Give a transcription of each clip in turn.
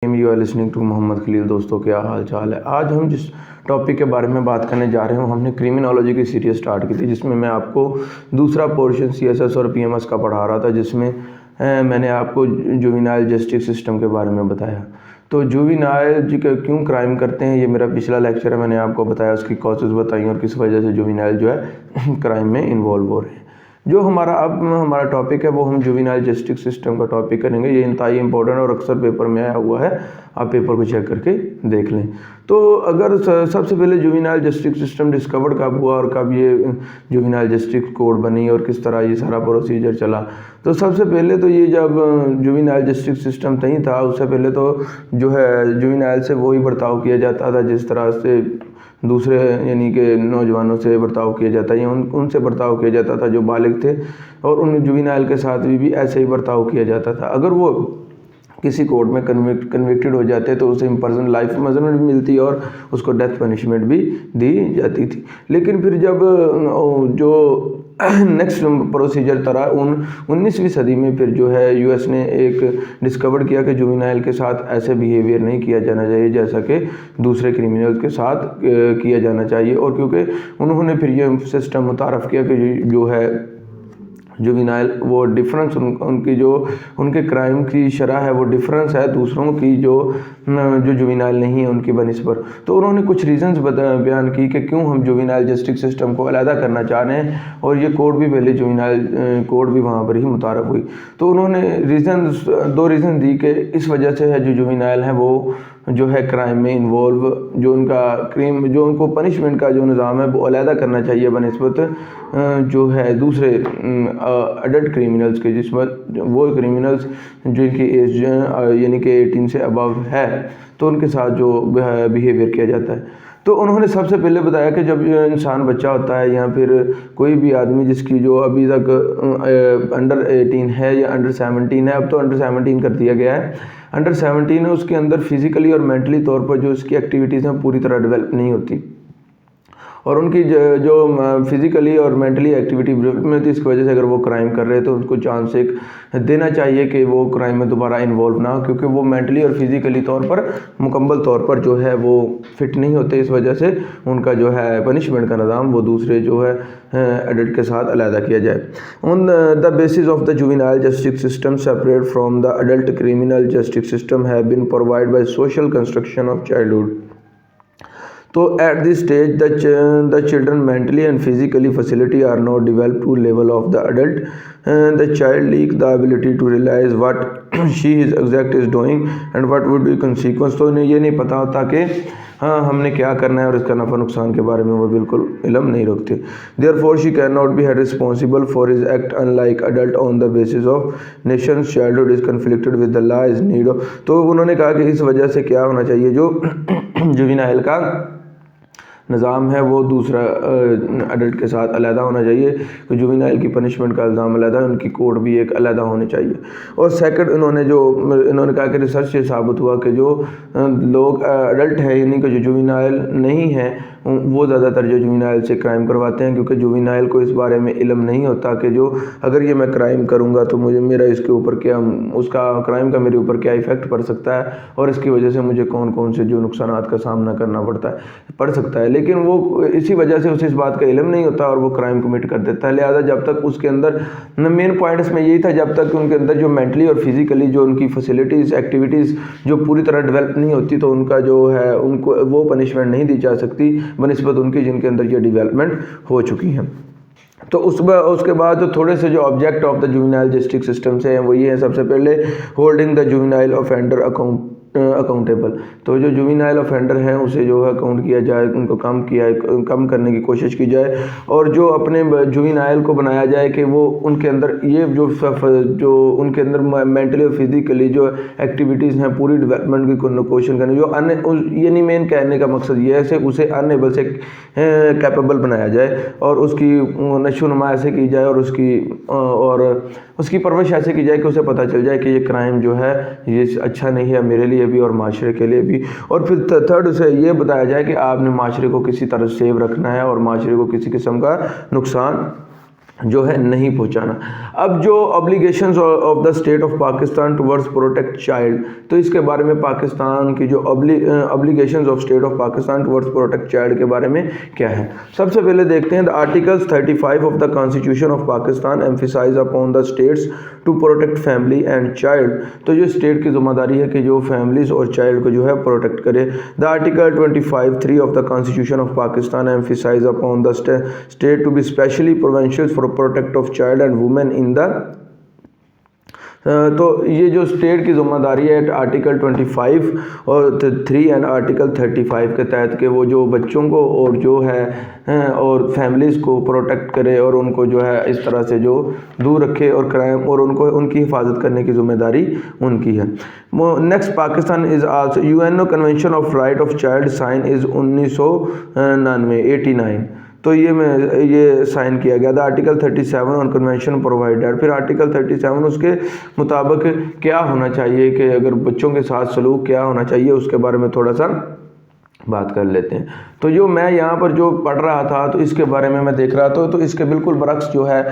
You are listening to Mohammad Khalil. दोस्तों क्या हाल चाल है। आज हम जिस टॉपिक के बारे में बात करने जा रहे हैं हमने क्रिमिनोलॉजी की सीरीज स्टार्ट की थी, जिसमें मैं आपको दूसरा पोर्शन सीएसएस और पीएमएस का पढ़ा रहा था, जिसमें मैंने आपको जुवेनाइल जस्टिस सिस्टम के बारे में बताया। तो जुवेनाइल जी क्यों क्राइम करते हैं, ये मेरा पिछला लेक्चर है। मैंने आपको बताया, उसकी कॉजेज़ बताई और किस वजह से जुवेनाइल जो है क्राइम में इन्वॉल्व हो रहे हैं। जो हमारा टॉपिक है वो हम जुवेनाइल जस्टिस सिस्टम का टॉपिक करेंगे। ये इंतहाई इंपॉर्टेंट और अक्सर पेपर में आया हुआ है, आप पेपर को चेक करके देख लें। तो अगर सबसे पहले जुवेनाइल जस्टिस सिस्टम डिस्कवर्ड कब हुआ और कब ये जुवेनाइल जस्टिस कोड बनी और किस तरह ये सारा प्रोसीजर चला, तो सबसे पहले तो ये जब जुवेनाइल जस्टिस सिस्टम नहीं था, उससे पहले तो जो है जुवेनाइल से वही बर्ताव किया जाता था जिस तरह से दूसरे यानी कि नौजवानों से बर्ताव किया जाता है, या उनसे बर्ताव किया जाता था जो बालिग थे, और उन जुवेनाइल के साथ भी ऐसे ही बर्ताव किया जाता था। अगर वो किसी कोर्ट में कन्विक्टेड हो जाते तो उसे इम्प्रिजन लाइफ इम्प्रिजनमेंट भी मिलती और उसको डेथ पनिशमेंट भी दी जाती थी। लेकिन फिर जब जो नेक्स्ट प्रोसीजर तरह 19वीं सदी में फिर जो है यूएस ने एक डिस्कवर किया कि जुवेनाइल के साथ ऐसे बिहेवियर नहीं किया जाना चाहिए जैसा कि दूसरे क्रिमिनल्स के साथ किया जाना चाहिए। और क्योंकि उन्होंने फिर ये सिस्टम मुतारफ़ किया कि जो है जुवेनाइल वो डिफरेंस उनकी जो उनके क्राइम की शरह है वो डिफरेंस है दूसरों की जो जुवेनाइल नहीं है उनकी बनिस्बत। तो उन्होंने कुछ रीजंस बयान की कि क्यों हम जुवेनाइल जस्टिस सिस्टम को अलहदा करना चाह रहे हैं, और ये कोड भी पहले जुवेनाइल कोड भी वहाँ पर ही मुतारफ़ हुई। तो उन्होंने दो रीज़न दी कि इस वजह से है जो जुवेनाइल है वो जो है क्राइम में इन्वॉल्व, जो उनको पनिशमेंट का जो निज़ाम है वो अलहदा करना चाहिए बनिस्बत जो है दूसरे अडल्ट क्रिमिनल्स के, जिसमें वो क्रिमिनल्स जिनकी एज यानी कि 18 से अबव है, तो उनके साथ जो बिहेवियर किया जाता है। तो उन्होंने सबसे पहले बताया कि जब इंसान बच्चा होता है या फिर कोई भी आदमी जिसकी जो अभी तक अंडर 18 है या अंडर 17 है, अब तो अंडर 17 कर दिया गया है, अंडर 17 है, उसके अंदर फिज़िकली और मेंटली तौर पर जो उसकी एक्टिविटीज़ हैं पूरी तरह डेवलप नहीं होती, और उनकी जो फिज़िकली और मेंटली एक्टिविटी डेवलप में होती, इसकी वजह से अगर वो क्राइम कर रहे हैं तो उनको चांस एक देना चाहिए कि वो क्राइम में दोबारा इन्वॉल्व ना हो, क्योंकि वो मेंटली और फिज़िकली तौर पर मुकम्मल तौर पर जो है वो फिट नहीं होते। इस वजह से उनका जो है पनिशमेंट का निज़ाम वो दूसरे जो है एडल्ट के साथ अलहदा किया जाए। On the basis of the juvenile justice system separate from the adult criminal justice system have been provided by social construction of childhood. तो at this stage the children mentally and physically facility are not developed to level of the adult. The child lack the ability to realise what she is exact is doing and what would be consequence. तो इन्हें ये नहीं पता होता कि हाँ हमने क्या करना है और इसका नफ़ा नुकसान के बारे में वो बिल्कुल इल्म नहीं रखते। Therefore she can not be held responsible for his act unlike adult on the basis of nation childhood is conflicted with the law is need of. तो उन्होंने कहा कि इस वजह से क्या होना चाहिए, जो जुवेनाइल का निज़ाम है वो दूसरा अडल्ट के साथ अलहदा होना चाहिए, तो जुवेनाइल की पनिशमेंट का निज़ाम अलहदा है, उनकी कोड भी एक अलहदा होने चाहिए। और सेकंड इन्होंने कहा कि रिसर्च से साबित हुआ कि जो लोग अडल्ट है यानी कि जो जुवेनाइल नहीं है वो ज़्यादातर जो जुवेनाइल से क्राइम करवाते हैं, क्योंकि जुवेनाइल को इस बारे में इल्म नहीं होता कि जो अगर ये मैं क्राइम करूँगा तो मेरा इसके ऊपर क्या, उसका क्राइम का मेरे ऊपर क्या इफ़ेक्ट पड़ सकता है और इसकी वजह से मुझे कौन कौन से जो नुकसानात का सामना करना पड़ सकता है। लेकिन वो इसी वजह से उसे इस बात का इल्म नहीं होता और वो क्राइम कमिट कर देता है। लिहाजा जब तक उसके अंदर मेन पॉइंट इसमें यही था, जब तक उनके अंदर जो मेंटली और फिजिकली जो उनकी फैसिलिटीज़ एक्टिविटीज़ जो पूरी तरह डेवलप नहीं होती, तो उनका जो है उनको वो पनिशमेंट नहीं दी जा सकती बनिस्बत उनकी जिनके अंदर ये डेवलपमेंट हो चुकी हैं। तो उसके बाद तो थोड़े से जो object of the juvenile justice system से हैं वो ये है, सबसे पहले holding the juvenile offender accountable. तो जो जुवेनाइल ऑफेंडर हैं उसे जो है अकाउंट किया जाए, उनको कम करने की कोशिश की जाए, और जो अपने जुवेनाइल को बनाया जाए कि वो उनके अंदर ये जो उनके अंदर मेंटली और फिजिकली जो एक्टिविटीज़ हैं पूरी डेवलपमेंट की कोशिश करने, जो ये नहीं मेन कहने का मकसद ये है कि उसे अनएबल से कैपेबल बनाया जाए और उसकी नशोनुमा ऐसे की जाए और उसकी परवरिश ऐसे की जाए कि उसे पता चल जाए कि ये क्राइम जो है ये अच्छा नहीं है मेरे लिए भी और माशरे के लिए भी। और फिर थर्ड उसे ये बताया जाए कि आपने माशरे को किसी तरह सेव रखना है और माशरे को किसी किस्म का नुकसान जो है नहीं पहुंचाना। अब जो obligations of the state of Pakistan towards protect child, तो इसके बारे में पाकिस्तान की जो obligations of state of Pakistan towards protect child के बारे में क्या है। सबसे पहले देखते हैं the articles 35 of the constitution of Pakistan emphasize upon the states to protect family and child. तो जो स्टेट की जिम्मेदारी है कि जो फैमिलीज और चाइल्ड को जो है प्रोटेक्ट करे। The article 25(3) of the constitution of Pakistan emphasize upon the state to be specially provincial for protect of child and women in the. तो ये जो स्टेट की जिम्मेदारी है आर्टिकल 25 और 3 एंड आर्टिकल 35 के तहत के वो जो बच्चों को और जो है और फैमिलीज़ को प्रोटेक्ट करे और उनको जो है इस तरह से जो दूर रखे और क्राइम और उनको उनकी हिफाजत करने की जिम्मेदारी उनकी है। Next, Pakistan is also UNO convention of right of child sign is 1989। तो ये साइन किया गया था। आर्टिकल 37 ऑन कन्वेंशन प्रोवाइडेड, फिर आर्टिकल 37 उसके मुताबिक क्या होना चाहिए कि अगर बच्चों के साथ सलूक क्या होना चाहिए उसके बारे में थोड़ा सा बात कर लेते हैं। तो जो मैं यहाँ पर जो पढ़ रहा था तो इसके बारे में मैं देख रहा था तो इसके बिल्कुल बरक्स जो है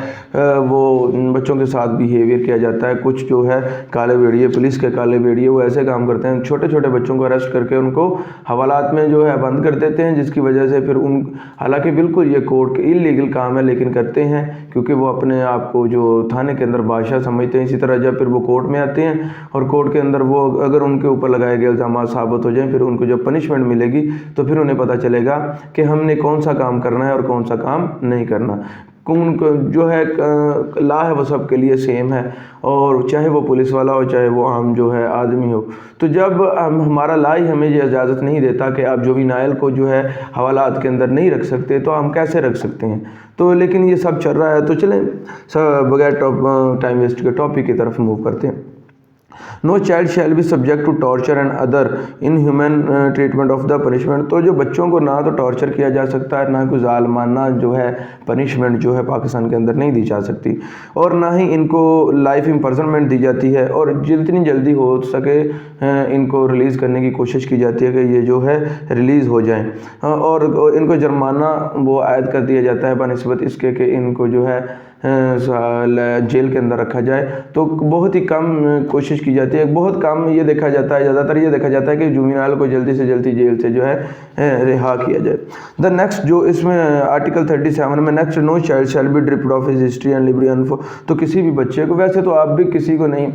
वो बच्चों के साथ बिहेवियर किया जाता है। कुछ जो है काले भेड़िए, पुलिस के काले भेड़िए, वो ऐसे काम करते हैं, छोटे छोटे बच्चों को अरेस्ट करके उनको हवालात में जो है बंद कर देते हैं, जिसकी वजह से फिर उन हालांकि बिल्कुल ये कोर्ट के इलीगल काम है लेकिन करते हैं क्योंकि वो अपने आप को जो थाने के अंदर बादशाह समझते हैं। इसी तरह जब फिर वो कोर्ट में आते हैं और कोर्ट के अंदर वो अगर उनके ऊपर लगाए गए इल्ज़ाम साबित हो जाए फिर उनको जब पनिशमेंट मिलेगी तो फिर उन्हें पता चलेगा कि हमने कौन सा काम करना है और कौन सा काम नहीं करना। कौन जो है ला है वो सबके लिए सेम है, और चाहे वो पुलिस वाला हो चाहे वो आम जो है आदमी हो। तो जब हमारा ला ही हमें ये इजाज़त नहीं देता कि आप जुवेनाइल को जो है हवालात के अंदर नहीं रख सकते तो हम कैसे रख सकते हैं। तो लेकिन ये सब चल रहा है, तो चलें सब बगैर टाइम वेस्ट के टॉपिक की तरफ मूव करते हैं। No child shall be subject to torture and other inhuman treatment of the punishment. तो जो बच्चों को ना तो टॉर्चर किया जा सकता है, ना कोई जालमाना जो है पनिशमेंट जो है पाकिस्तान के अंदर नहीं दी जा सकती, और ना ही इनको लाइफ इम्प्रिजनमेंट दी जाती है, और जितनी जल्दी हो सके इनको रिलीज़ करने की कोशिश की जाती है कि ये जो है रिलीज़ हो जाएं, और इनको जुर्माना वो आयद कर दिया जाता है बनिस्बत इसके कि इनको जो है जेल के अंदर रखा जाए। तो बहुत ही कम कोशिश की जाती है, बहुत कम ये देखा जाता है, ज़्यादातर ये देखा जाता है कि जुवेनाइल को जल्दी से जल्दी जेल से जो है रिहा किया जाए। द नेक्स्ट जो इसमें आर्टिकल 37 में next, no child shall be deprived of his history and liberty. तो किसी भी बच्चे को, वैसे तो आप भी किसी को नहीं,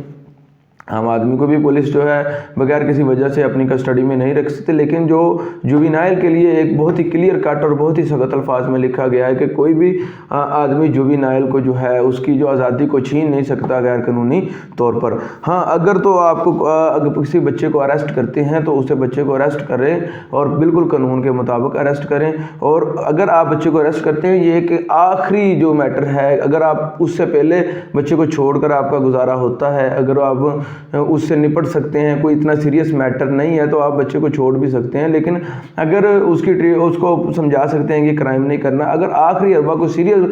आम आदमी को भी पुलिस जो है बगैर किसी वजह से अपनी कस्टडी में नहीं रख सकते, लेकिन जो जुवेनाइल के लिए एक बहुत ही क्लियर कट और बहुत ही सख्त अल्फाज में लिखा गया है कि कोई भी आदमी जुवेनाइल को जो है उसकी जो आज़ादी को छीन नहीं सकता गैर कानूनी तौर पर। हाँ, अगर तो आपको अगर किसी बच्चे को अरेस्ट करते हैं तो उसे बच्चे को अरेस्ट करें और बिल्कुल कानून के मुताबिक अरेस्ट करें, और अगर आप बच्चे को अरेस्ट करते हैं ये एक आखिरी जो मैटर है, अगर आप उससे पहले बच्चे को छोड़कर आपका गुजारा होता है, अगर आप उससे निपट सकते हैं, कोई इतना सीरियस मैटर नहीं है तो आप बच्चे को छोड़ भी सकते हैं, लेकिन अगर उसको समझा सकते हैं कि क्राइम नहीं करना, अगर आखिरी अरबा को सीरियस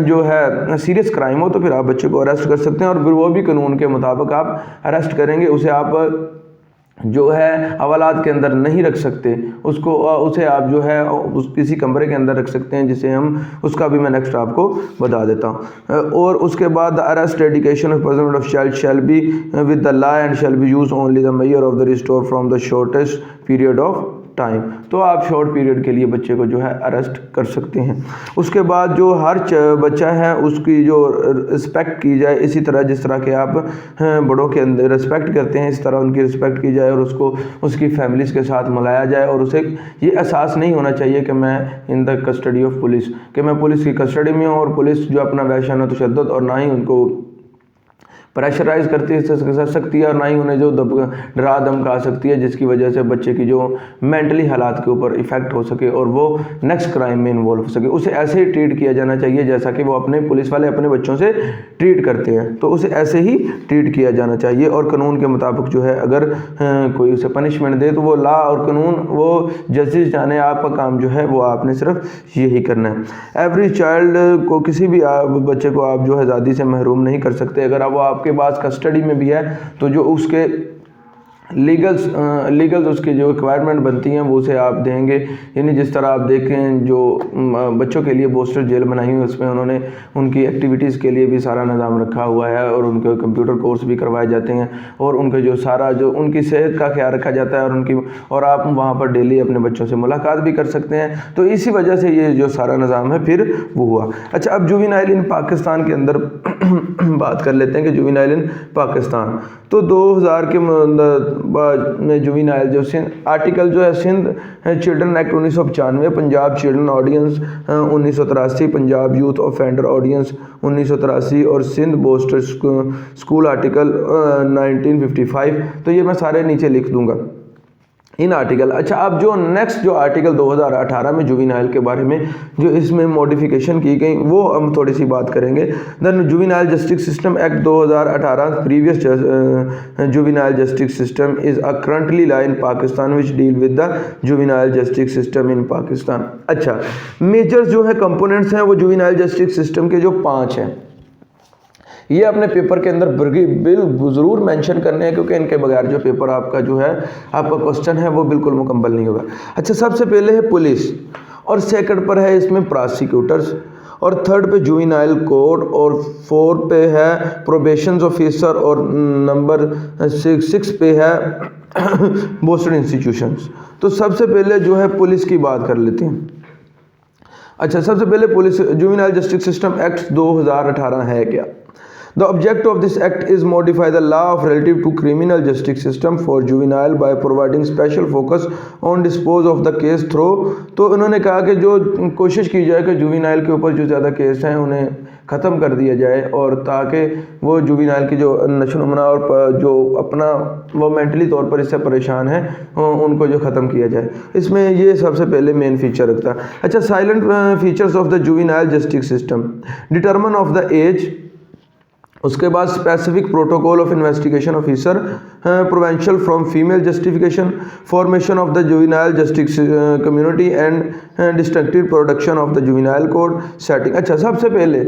जो है सीरियस क्राइम हो तो फिर आप बच्चे को अरेस्ट कर सकते हैं, और फिर वो भी कानून के मुताबिक आप अरेस्ट करेंगे। उसे आप जो है हवालात के अंदर नहीं रख सकते, उसे आप जो है किसी कमरे के अंदर रख सकते हैं, जिसे हम उसका भी मैं नेक्स्ट आपको बता देता हूँ। और उसके बाद arrest education of imprisonment of child shall be with the law and shall be use only the measure of the restore from the shortest period of time. तो आप शॉर्ट पीरियड के लिए बच्चे को जो है अरेस्ट कर सकते हैं। उसके बाद जो हर बच्चा है उसकी जो रिस्पेक्ट की जाए, इसी तरह जिस तरह के आप बड़ों के अंदर रिस्पेक्ट करते हैं इस तरह उनकी रिस्पेक्ट की जाए, और उसको उसकी फैमिलीज़ के साथ मिलाया जाए, और उसे ये एहसास नहीं होना चाहिए कि मैं in the custody of police, कि मैं पुलिस की कस्टडी में हूँ, और पुलिस जो अपना वहशाना तशद्दुद और ना ही उनको प्रेशराइज करती सकती है और ना ही उन्हें जो डरा धमका सकती है, जिसकी वजह से बच्चे की जो मेंटली हालात के ऊपर इफ़ेक्ट हो सके और वो नेक्स्ट क्राइम में इन्वॉल्व हो सके। उसे ऐसे ही ट्रीट किया जाना चाहिए जैसा कि वो अपने पुलिस वाले अपने बच्चों से ट्रीट करते हैं, तो उसे ऐसे ही ट्रीट किया जाना चाहिए। और कानून के मुताबिक जो है अगर कोई उसे पनिशमेंट दे तो वो लॉ और कानून वो जस्टिस जाने, आपका काम जो है वो आपने सिर्फ यही करना है। एवरी चाइल्ड को, किसी भी बच्चे को आप जो है आज़ादी से महरूम नहीं कर सकते। अगर वो आपके पास कस्टडी में भी है तो जो उसके लीगल्स उसकी जो रिक्वायरमेंट बनती हैं वो उसे आप देंगे। यानी जिस तरह आप देखें जो बच्चों के लिए बोस्टर जेल बनाई हुई, उसमें उन्होंने उनकी एक्टिविटीज़ के लिए भी सारा निज़ाम रखा हुआ है और उनके कंप्यूटर कोर्स भी करवाए जाते हैं और उनके जो सारा जो उनकी सेहत का ख्याल रखा जाता है और आप वहाँ पर डेली अपने बच्चों से मुलाकात भी कर सकते हैं। तो इसी वजह से ये जो सारा निज़ाम है फिर वो हुआ। अच्छा, अब जुवेनाइल इन पाकिस्तान के अंदर बात कर लेते हैं कि जुवेनाइल इन पाकिस्तान, तो 2000 के में जुवेनाइल जो आर्टिकल जो है Sindh children act 1995, Punjab children ordinance 1983, Punjab youth offender ordinance 1983 और सिंध बोस्टर स्कूल आर्टिकल 1955। तो ये मैं सारे नीचे लिख दूंगा इन आर्टिकल। अच्छा, अब जो नेक्स्ट जो आर्टिकल 2018 में जुवेनाइल के बारे में जो इसमें मॉडिफिकेशन की गई वो हम थोड़ी सी बात करेंगे। The juvenile justice system act 2018 previous juvenile justice system is a currently law in Pakistan which deal with the juvenile justice system in Pakistan. अच्छा, मेजर जो है कंपोनेंट्स हैं वो जुवेनाइल जस्टिस सिस्टम के जो 5 हैं, ये अपने पेपर के अंदर बिल ज़रूर मेंशन करने हैं, क्योंकि इनके बगैर जो पेपर आपका जो है आपका क्वेश्चन है वो बिल्कुल मुकम्मल नहीं होगा। अच्छा, सबसे पहले है पुलिस और सेकंड पर है इसमें प्रोसिक्यूटर्स और थर्ड पे जुवेनाइल कोर्ट और 4 पे है प्रोबेशन ऑफिसर और नंबर 6 पे है बोस्टर इंस्टीट्यूशंस। तो सबसे पहले जो है पुलिस की बात कर लेते हैं। अच्छा, सबसे पहले police juvenile justice system act 2018 है क्या? The object of this act is modify the law of relative to criminal justice system for juvenile by providing special focus on dispose of the case through। तो उन्होंने कहा कि जो कोशिश की जाए कि जुवेनाइल के ऊपर जो ज़्यादा केस हैं उन्हें ख़त्म कर दिया जाए और ताकि वो जुवेनाइल की जो नशोनुमा और जो अपना वो मेंटली तौर पर इससे परेशान है उनको जो ख़त्म किया जाए। इसमें ये सबसे पहले मेन फीचर रखता है। अच्छा, silent features of the juvenile justice system, determine of the age, उसके बाद specific protocol of investigation officer, provincial from female justification, formation of the juvenile justice community and destructive production of the juvenile code setting. अच्छा, सबसे पहले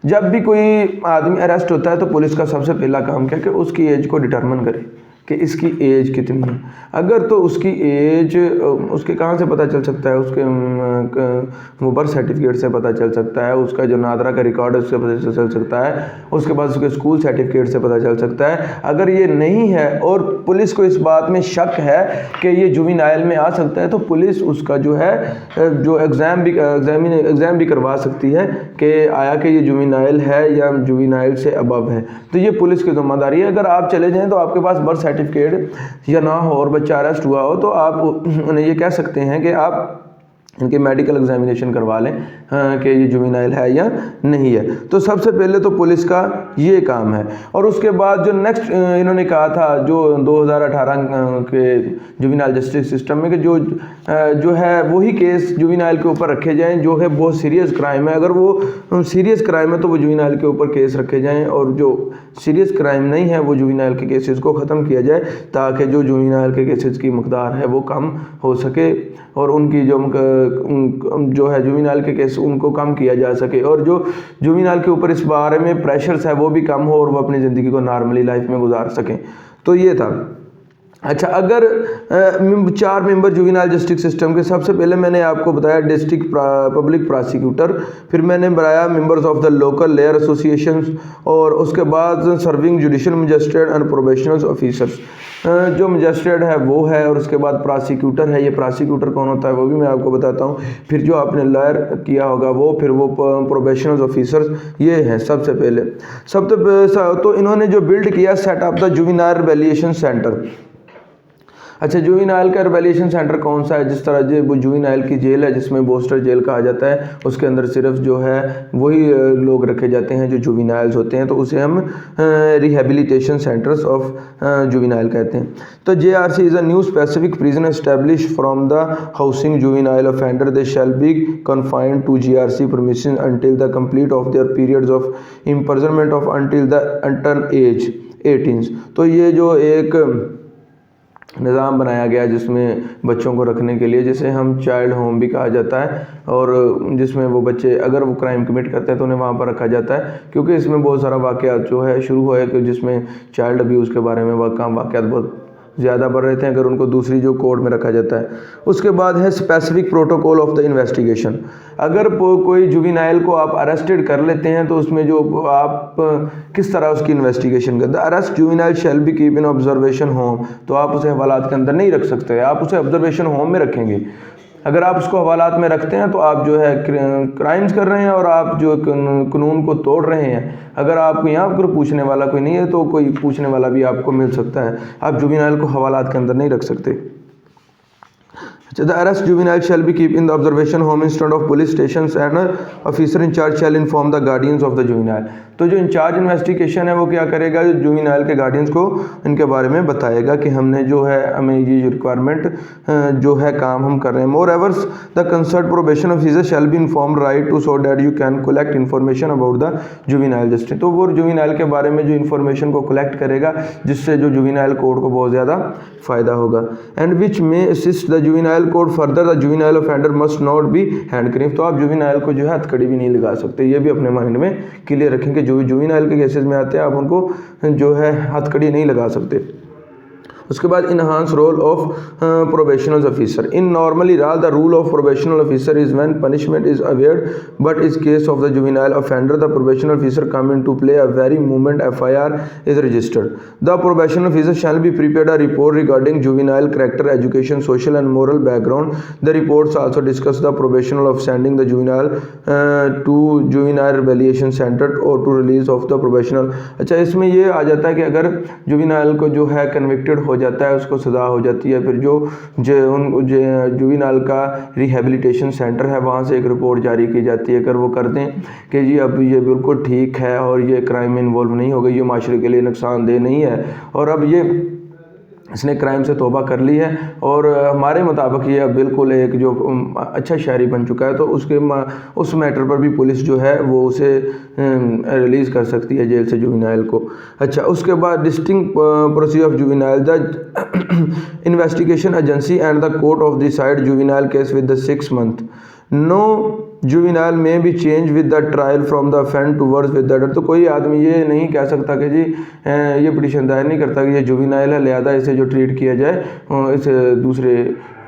जब भी कोई आदमी arrest होता है तो पुलिस का सबसे पहला काम क्या है कि उसकी एज को डिटरमिन करे कि इसकी एज कितनी है। अगर तो उसकी एज उसके कहाँ से पता चल सकता है, उसके वो बर्थ सर्टिफिकेट से पता चल सकता है, उसका जो नादरा का रिकॉर्ड है उससे पता चल सकता है, उसके बाद उसके स्कूल सर्टिफिकेट से पता चल सकता है। अगर ये नहीं है और पुलिस को इस बात में शक है कि ये जुवेनाइल में आ सकता है तो पुलिस उसका जो है जो एग्ज़ाम भी करवा सकती है कि आया कि ये जुवेनाइल है या जुवेनाइल से अबव है। तो ये पुलिस की जिम्मेदारी है। अगर आप चले जाएँ तो आपके पास बर्थ सर्टिफिकेट या ना हो और बच्चा अरेस्ट हुआ हो तो आप उन्हें ये कह सकते हैं कि आप इनके मेडिकल एग्जामिनेशन करवा लें कि ये जुवेनाइल है या नहीं है। तो सबसे पहले तो पुलिस का ये काम है। और उसके बाद जो नेक्स्ट इन्होंने कहा था जो 2018 के जुवेनाइल जस्टिस सिस्टम में कि जो है वही केस जुवेनाइल के ऊपर रखे जाएं जो है बहुत सीरियस क्राइम है। अगर वो सीरियस क्राइम है तो वो जुवेनाइल के ऊपर केस रखे जाएं और जो सीरियस क्राइम नहीं है वो जुवेनाइल के केसेस को ख़त्म किया जाए ताकि जो जुवेनाइल के केसेस की मकदार है वो कम हो सके और उनकी जो है जुवेनाइल के केस उनको कम किया जा सके और जो जुवेनाइल के ऊपर इस बारे में प्रेशर्स है वो भी कम हो और वो अपनी ज़िंदगी को नॉर्मली लाइफ में गुजार सकें। तो ये था। अच्छा, अगर 4 मेंबर जुवेनाइल जस्टिस सिस्टम के, सबसे पहले मैंने आपको बताया डिस्ट्रिक्ट पब्लिक प्रोसिक्यूटर, फिर मैंने बताया members of the local layer associations और उसके बाद serving judicial magistrate and probational officers. जो मजिस्ट्रेट है वो है और उसके बाद प्रोसिक्यूटर है। ये प्रोसिक्यूटर कौन होता है वो भी मैं आपको बताता हूँ। फिर जो आपने लॉयर किया होगा वो, फिर वो प्रोबेशनल ऑफिसर्स, ये हैं सबसे पहले। तो इन्होंने जो बिल्ड किया setup the juvenile rehabilitation centre. अच्छा, जुवेनाइल का रिहैबिलिटेशन सेंटर कौन सा है? जिस तरह जो वो जुवेनाइल की जेल है जिसमें बोस्टर जेल कहा जाता है, उसके अंदर सिर्फ जो है वही लोग रखे जाते हैं जो जुवेनाइल्स होते हैं, तो उसे हम रिहैबिलिटेशन सेंटर्स ऑफ जुवेनाइल कहते हैं। तो JRC is a new specific prison establish from the housing juvenile offender, they shall be confined to JRC permission until the complete of their periods of imprisonment of until the attain age 18। तो ये जो एक निज़ाम बनाया गया जिसमें बच्चों को रखने के लिए, जिसे हम चाइल्ड होम भी कहा जाता है, और जिसमें वो बच्चे अगर वो क्राइम कमिट करते हैं तो उन्हें वहाँ पर रखा जाता है, क्योंकि इसमें बहुत सारा वाक़यात जो है शुरू हुआ है कि जिसमें चाइल्ड अब्यूज़ के बारे में वाक़यात बहुत ज़्यादा बढ़ रहे थे अगर उनको दूसरी जो कोड में रखा जाता है। उसके बाद है specific protocol of the investigation. अगर कोई जुवेनाइल को आप अरेस्टेड कर लेते हैं तो उसमें जो आप किस तरह उसकी इन्वेस्टिगेशन करते हैं। Arrest juvenile shall be keep in observation home, तो आप उसे हवालात के अंदर नहीं रख सकते, आप उसे ऑब्जर्वेशन होम में रखेंगे। अगर आप उसको हवालात में रखते हैं तो आप जो है क्राइम्स कर रहे हैं और आप जो कानून को तोड़ रहे हैं। अगर आपको यहाँ पर पूछने वाला कोई नहीं है तो कोई पूछने वाला भी आपको मिल सकता है। आप जुवेनाइल को हवालात के अंदर नहीं रख सकते। The arrest juvenile shall be kept in the observation home instead of police stations and officer in charge shall inform the guardians of the juvenile। तो जो इंचार्ज इन्वेस्टिगेशन है वो क्या करेगा, जुवेनाइल के गार्डियंस को इनके बारे में बताएगा कि हमने जो है हमें ये रिक्वायरमेंट जो है काम हम कर रहे हैं। Moreover the concern probation officer shall be inform right to so that you can collect information about the juvenile justice. तो वो जुवेनाइल के बारे में जो इन्फॉर्मेशन को कलेक्ट करेगा जिससे जो जुवेनाइल कोड को बहुत ज़्यादा फ़ायदा होगा। एंड विच में assist the juvenile code further the juvenile offender must not be handcuffed. तो आप जुवेनाइल को जो है हथकड़ी भी नहीं लगा सकते, ये भी अपने माइंड में क्लियर रखें कि जो जुवेनाइल के केसेस में आते हैं आप उनको जो है हथकड़ी नहीं लगा सकते। उसके बाद enhance role of probational officer. In normally the rule of probational officer is when punishment is awarded but is case of the juvenile offender the probational officer come in to play a very moment FIR is registered. The probational officer shall be prepared a report regarding juvenile character education social and moral background. The reports also discuss the probational of sending the juvenile to juvenile rehabilitation centre और to release of the probational. अच्छा, इसमें ये आ जाता है कि अगर juvenile को जो है कन्विक्टेड हो जाता है, उसको सज़ा हो जाती है, फिर जो जुवेनाइल का रिहैबिलिटेशन सेंटर है वहाँ से एक रिपोर्ट जारी की जाती है। अगर वो कर दें कि जी अब ये बिल्कुल ठीक है और ये क्राइम में इन्वॉल्व नहीं हो गई, ये माशरे के लिए नुकसानदेह नहीं है और अब ये इसने क्राइम से तौबा कर ली है और हमारे मुताबिक ये अब बिल्कुल एक जो अच्छा शहरी बन चुका है, तो उस मैटर पर भी पुलिस जो है वो उसे रिलीज़ कर सकती है जेल से जुवेनाइल को। अच्छा, उसके बाद distinct procedure of juvenile the investigation agency and the court of decide juvenile case with the 6 month। No juvenile में भी change with the trial from the offend towards with the. तो कोई आदमी ये नहीं कह सकता कि जी ये पिटीशन दायर नहीं करता कि ये जुवेनाइल है लिहाजा इसे जो ट्रीट किया जाए इस दूसरे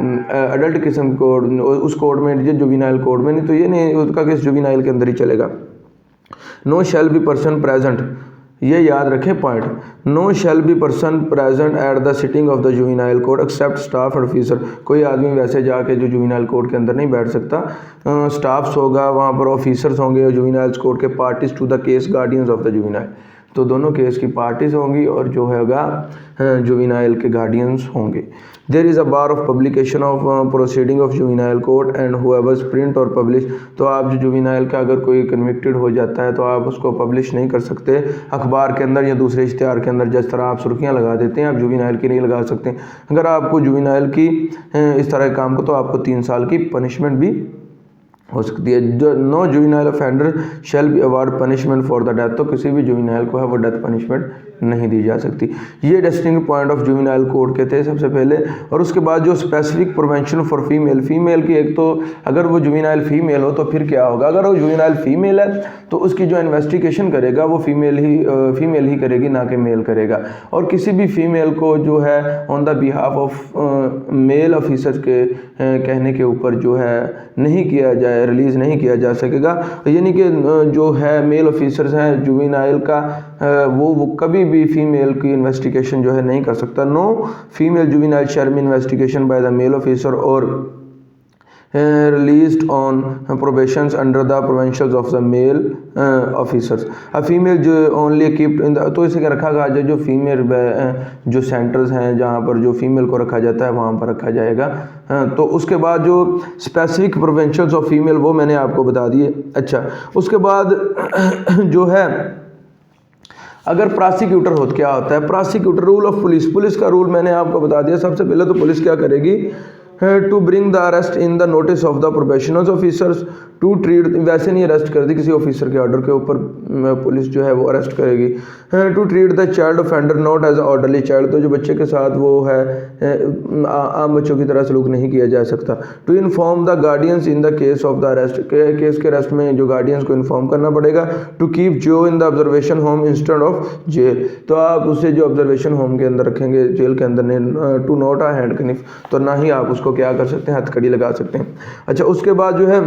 अडल्ट किस्म कोड उस कोड में, ये जुवेनाइल कोड में नहीं, तो ये नहीं, उसका केस जुवेनाइल के अंदर ही चलेगा। No shall be person present, ये याद रखें point, no shall be person present at the sitting of the juvenile court except staff and officer. कोई आदमी वैसे जाके जो जुवेनाइल कोर्ट के अंदर नहीं बैठ सकता, स्टाफ्स होगा वहाँ पर, ऑफिसर्स होंगे जुवेनाइल कोर्ट के, parties to the case guardians of the juvenile. तो दोनों केस की पार्टीज होंगी और जो होगा जुवेनाइल के गार्डियंस होंगे। There is a bar of publication of proceeding of juvenile court and whoever's print और पब्लिश। तो आप जो जुवेनाइल का अगर कोई कन्विक्टेड हो जाता है तो आप उसको पब्लिश नहीं कर सकते अखबार के अंदर या दूसरे इश्तिहार के अंदर। जिस तरह आप सुर्खियाँ लगा देते हैं, आप जुवेनाइल की नहीं लगा सकते। अगर आपको जुवेनाइल की इस तरह के काम को, तो आपको 3 साल की पनिशमेंट भी हो सकती है। No juvenile offender shall be award punishment for the death. तो किसी भी जुवेनाइल को है वो डेथ पनिशमेंट नहीं दी जा सकती। ये distinct point of juvenile code के थे सबसे पहले। और उसके बाद जो स्पेसिफिक प्रिवेंशन फॉर फीमेल की, एक तो अगर वो जुवेनाइल फीमेल हो तो फिर क्या होगा, अगर वो जुवेनाइल फीमेल है तो उसकी जो इन्वेस्टिगेशन करेगा वो फीमेल ही करेगी, ना कि मेल करेगा। और किसी भी फीमेल को जो है on the behalf of male officer के कहने के ऊपर जो है नहीं किया जाए, रिलीज़ नहीं किया जा सकेगा। यानी कि जो है मेल ऑफिसर्स हैं जुवेनाइल का, वो कभी भी फीमेल की इन्वेस्टिगेशन जो है नहीं कर सकता। No female juvenile shall be investigation by the male officer और released on probations under the provisions of the male officers। A female जो only kept in the, तो इसे क्या रखा गया, जो फीमेल जो सेंटर्स हैं जहाँ पर जो फीमेल को रखा जाता है वहाँ पर रखा जाएगा। तो उसके बाद जो स्पेसिफिक प्रोविंशंस ऑफ फीमेल वो मैंने आपको बता दिए। अच्छा, उसके बाद जो है अगर प्रोसिक्यूटर हो क्या होता है, प्रोसिक्यूटर रूल ऑफ पुलिस का रूल मैंने आपको बता दिया। सबसे पहले तो पुलिस क्या करेगी, to bring the arrest in the notice of the probational officers to treat, वैसे नहीं अरेस्ट करती, किसी ऑफिसर के ऑर्डर के ऊपर पुलिस जो है वो अरेस्ट करेगी। To treat the child offender not as orderly child, तो जो बच्चे के साथ वो है आम बच्चों की तरह सलूक नहीं किया जा सकता। To inform the guardians in the case of the arrest, case के अरेस्ट में जो गार्डियंस को इन्फॉर्म करना पड़ेगा। टू कीप जो in the observation home instead of jail, तो आप उसे जो ऑब्जर्वेशन होम के अंदर रखेंगे, जेल के अंदर नहीं। टू नॉट अ हैंड कनिफ, तो ना ही आप उसको क्या कर सकते हैं, हथकड़ी लगा सकते हैं। अच्छा, उसके बाद जो है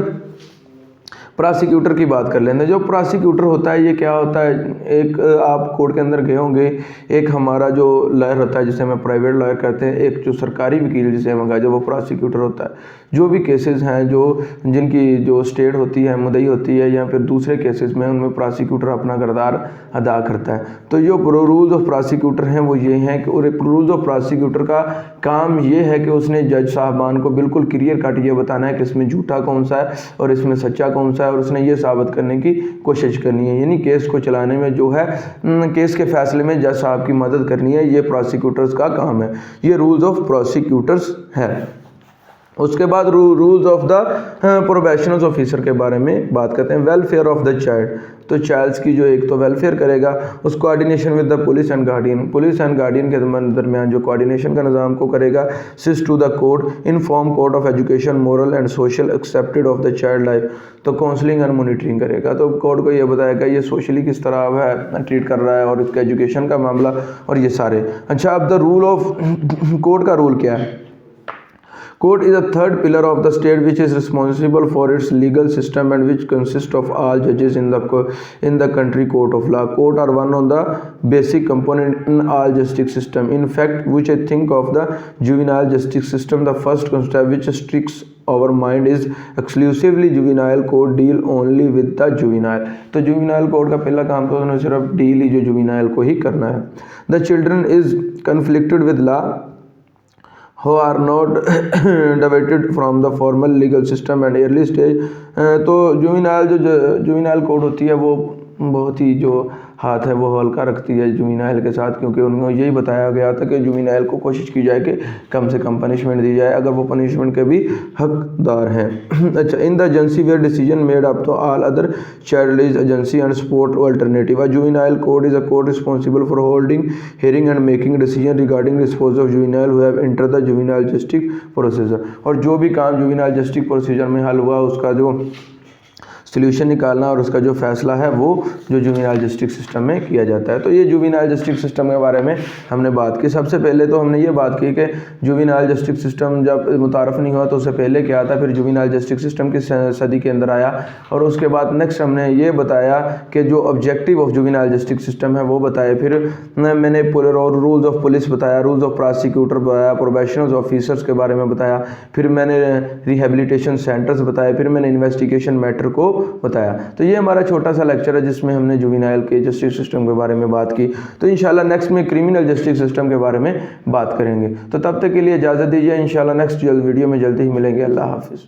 प्रोसिक्यूटर की बात कर लेते हैं। जो प्रोसिक्यूटर होता है ये क्या होता है, एक आप कोर्ट के अंदर गए होंगे, एक हमारा जो लॉयर होता है जिसे हम प्राइवेट लॉयर कहते हैं, एक जो सरकारी वकील जिसे हम जो वो प्रोसिक्यूटर होता है। जो भी केसेस हैं जो जिनकी जो स्टेट होती है, मुद्दई होती है, या फिर दूसरे केसेस में, उनमें प्रोसिक्यूटर अपना किरदार अदा करता है। तो जो रूल्स ऑफ प्रोसिक्यूटर हैं वो ये हैं कि, और रूल्स ऑफ प्रोसिक्यूटर का काम ये है कि उसने जज साहबान को बिल्कुल क्लियर कट ये बताना है कि इसमें झूठा कौन सा है और इसमें सच्चा कौन सा है, और उसने ये साबित करने की कोशिश करनी है। यानी केस को चलाने में जो है, केस के फैसले में जज साहब की मदद करनी है, ये प्रोसिक्यूटर्स का काम है। ये रूल्स ऑफ प्रोसिक्यूटर्स है। उसके बाद rules of the probational officer के बारे में बात करते हैं। वेलफेयर ऑफ द चाइल्ड, तो चाइल्ड्स की जो एक तो वेलफेयर करेगा, उस coordination with the police and guardian, police and guardian के दरमियान जो कोऑर्डिनेशन का निज़ाम को करेगा। Assist to the court, inform court of education, moral and social accepted of the child life, तो काउंसलिंग एंड मॉनिटरिंग करेगा। तो कोर्ट को ये बताएगा ये सोशली किस तरह है ट्रीट कर रहा है, और इसका एजुकेशन का मामला और ये सारे। अच्छा, अब द रूल ऑफ कोर्ट का रूल क्या है। Court is a third pillar of the state which is responsible for its legal system and which consists of all judges in the country court of law. Court are one of the basic component in all justice system. In fact, which I think of the juvenile justice system, the first concept which strikes our mind is exclusively juvenile court deal only with the juvenile. तो juvenile court का पहला काम तो उन्हें सिर्फ deal ही जो juvenile को ही करना है। The children is conflicted with law who are not diverted from the formal legal system and early stage। तो जुवेनाइल कोर्ट होती है वो बहुत ही जो हाथ है वो हल्का रखती है जुवेनाइल के साथ, क्योंकि उनको यही बताया गया था कि जुवेनाइल को कोशिश की जाए कि कम से कम पनिशमेंट दी जाए अगर वो पनिशमेंट के भी हकदार हैं। अच्छा, in the agency where decision made up to all other child is agency and support alternative. Juvenile court is a court responsible for holding hearing and making decision regarding disposal of juvenile who have entered the juvenile justice procedure. और जो भी काम juvenile justice procedure में हल हुआ उसका जो solution निकालना और उसका जो फैसला है वो जो जुवेनाइल जस्टिस सिस्टम में किया जाता है। तो ये जुवेनाइल जस्टिस सिस्टम के बारे में हमने बात की। सबसे पहले तो हमने ये बात की कि जुवेनाइल जस्टिस सिस्टम जब मुतारफ़ नहीं हुआ तो उससे पहले क्या था, फिर जुवेनाइल जस्टिस सिस्टम किस सदी के अंदर आया, और उसके बाद नेक्स्ट हमने ये बताया कि जो objective of juvenile justice system है वो बताया। फिर मैंने रूल्स ऑफ पुलिस बताया, रूल्स ऑफ प्रोसिक्यूटर बताया, प्रोबेशनल ऑफिसर्स के बारे में बताया, फिर मैंने रिहेबिलिटेशन सेंटर्स बताए, फिर मैंने इन्वेस्टिगेशन मैटर को बताया। तो ये हमारा छोटा सा लेक्चर है जिसमें हमने जुवेनाइल के जस्टिस सिस्टम के बारे में बात की। तो इंशाल्लाह नेक्स्ट में क्रिमिनल जस्टिस सिस्टम के बारे में बात करेंगे। तो तब तक के लिए इजाज़त दीजिए, इंशाल्लाह नेक्स्ट वीडियो में जल्दी ही मिलेंगे। अल्लाह हाफिज़।